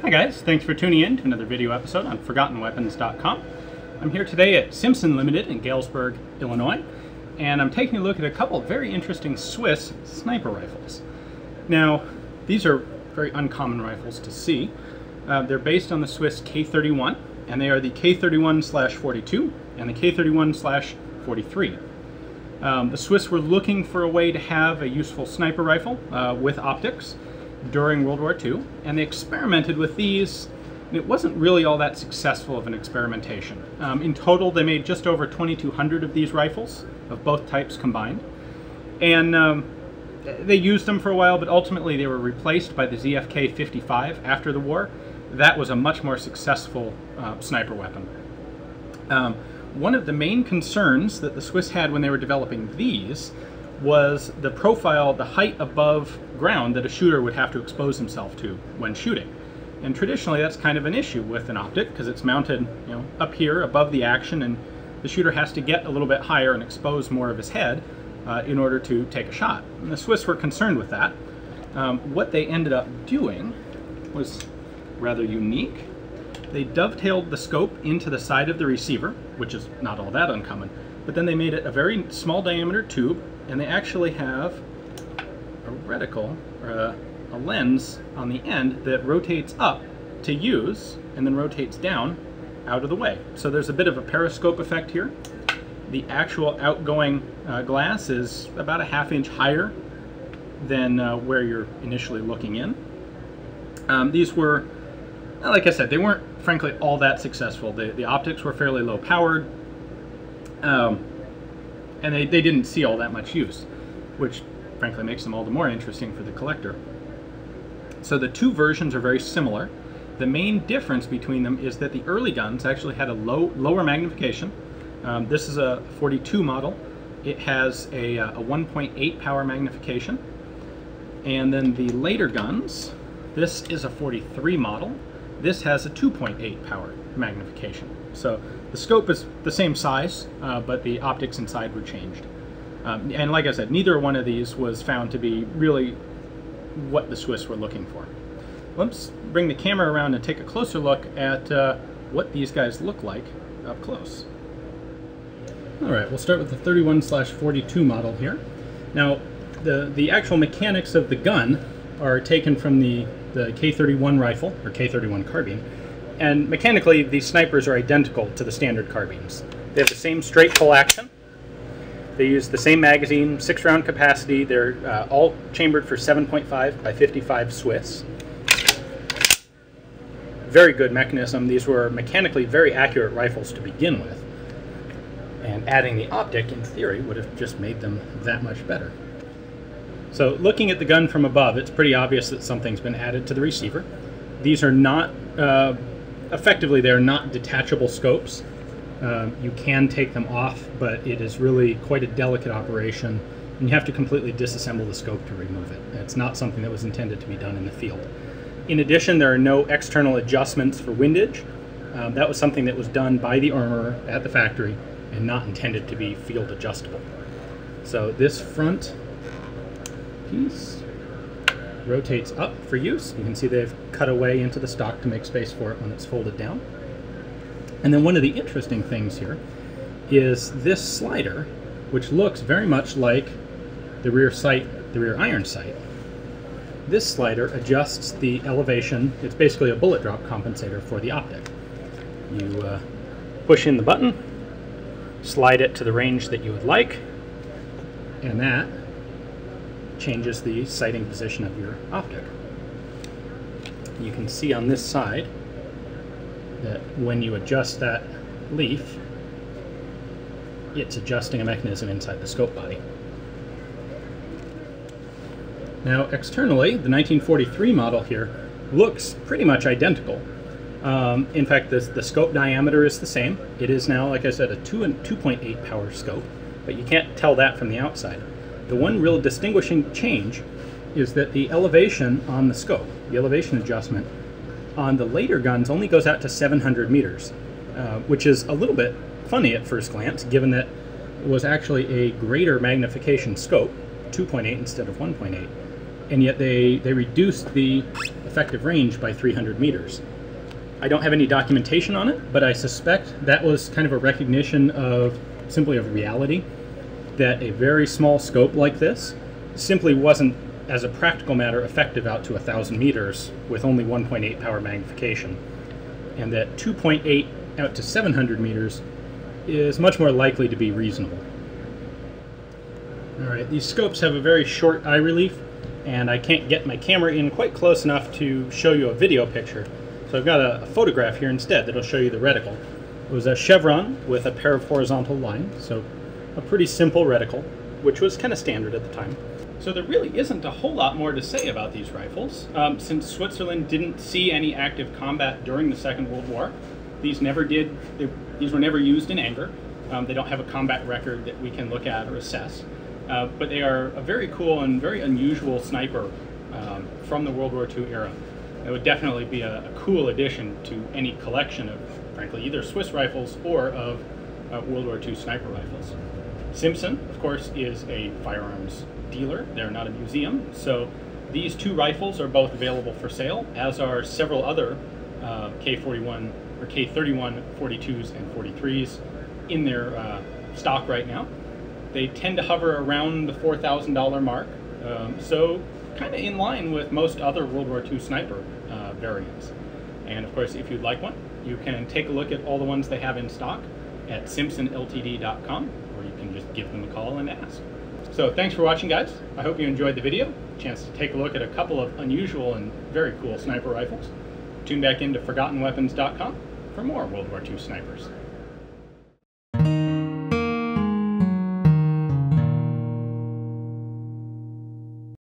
Hi guys, thanks for tuning in to another video episode on ForgottenWeapons.com. I'm here today at Simpson Limited in Galesburg, Illinois, and I'm taking a look at a couple of very interesting Swiss sniper rifles. Now, these are very uncommon rifles to see. They're based on the Swiss K31, and they are the K31/42 and the K31/43. The Swiss were looking for a way to have a useful sniper rifle with optics during World War II, and they experimented with these, and it wasn't really all that successful of an experimentation. In total, they made just over 2,200 of these rifles, of both types combined, and they used them for a while, but ultimately they were replaced by the ZFK-55 after the war. That was a much more successful sniper weapon. One of the main concerns that the Swiss had when they were developing these was the profile, the height above ground that a shooter would have to expose himself to when shooting. And traditionally that's kind of an issue with an optic because it's mounted, up here above the action, and the shooter has to get a little bit higher and expose more of his head in order to take a shot. And the Swiss were concerned with that. What they ended up doing was rather unique. They dovetailed the scope into the side of the receiver, which is not all that uncommon, but then they made it a very small diameter tube, and they actually have a reticle, or a lens on the end that rotates up to use, and then rotates down out of the way. So there's a bit of a periscope effect here. The actual outgoing glass is about a ½ inch higher than where you're initially looking in. These were, like I said, they weren't frankly all that successful. The optics were fairly low powered, and they didn't see all that much use, which frankly makes them all the more interesting for the collector. So the two versions are very similar. The main difference between them is that the early guns actually had a lower magnification. This is a 42 model. It has a 1.8 power magnification. And then the later guns, this is a 43 model. This has a 2.8 power magnification. So the scope is the same size, but the optics inside were changed. And like I said, neither one of these was found to be really what the Swiss were looking for. Let's bring the camera around and take a closer look at what these guys look like up close. Alright, we'll start with the 31/42 model here. Now, the actual mechanics of the gun are taken from the K31 rifle, or K31 carbine, and mechanically these snipers are identical to the standard carbines. They have the same straight pull action. They use the same magazine, 6-round capacity. They're all chambered for 7.5 by 55 Swiss. Very good mechanism. These were mechanically very accurate rifles to begin with, and adding the optic, in theory, would have just made them that much better. So looking at the gun from above, it's pretty obvious that something's been added to the receiver. These are not, effectively they're not detachable scopes. You can take them off, but it is really quite a delicate operation, and you have to completely disassemble the scope to remove it. It's not something that was intended to be done in the field. In addition, there are no external adjustments for windage. That was something that was done by the armorer at the factory and not intended to be field adjustable. So this front piece rotates up for use. You can see they've cut away into the stock to make space for it when it's folded down. And then one of the interesting things here is this slider, which looks very much like the rear sight, the rear iron sight. This slider adjusts the elevation. It's basically a bullet drop compensator for the optic. You push in the button, slide it to the range that you would like, and that changes the sighting position of your optic. You can see on this side that when you adjust that leaf, it's adjusting a mechanism inside the scope body. Now externally, the 1943 model here looks pretty much identical. In fact, the scope diameter is the same. It is now, like I said, a 2.8 power scope, but you can't tell that from the outside. The one real distinguishing change is that the elevation on the scope, the elevation adjustment, on the later guns only goes out to 700 meters, which is a little bit funny at first glance, given that it was actually a greater magnification scope, 2.8 instead of 1.8. and yet they reduced the effective range by 300 meters. I don't have any documentation on it, but I suspect that was kind of a recognition of simply of reality, that a very small scope like this simply wasn't, as a practical matter, effective out to 1,000 meters with only 1.8 power magnification, and that 2.8 out to 700 meters is much more likely to be reasonable. Alright, these scopes have a very short eye relief, and I can't get my camera in quite close enough to show you a video picture. So I've got a photograph here instead that'll show you the reticle. It was a chevron with a pair of horizontal lines, so a pretty simple reticle, which was kind of standard at the time. So there really isn't a whole lot more to say about these rifles. Since Switzerland didn't see any active combat during the Second World War, these were never used in anger. They don't have a combat record that we can look at or assess. But they are a very cool and very unusual sniper from the World War II era. It would definitely be a cool addition to any collection of, frankly, either Swiss rifles or of World War II sniper rifles. Simpson, of course, is a firearms dealer. They're not a museum. So these two rifles are both available for sale, as are several other K31 or K31 42s and 43s in their stock right now. They tend to hover around the $4,000 mark, so kind of in line with most other World War II sniper variants. And of course, if you'd like one, you can take a look at all the ones they have in stock at simpsonltd.com, or you can just give them a call and ask. So thanks for watching, guys. I hope you enjoyed the video. A chance to take a look at a couple of unusual and very cool sniper rifles. Tune back into ForgottenWeapons.com for more World War II snipers.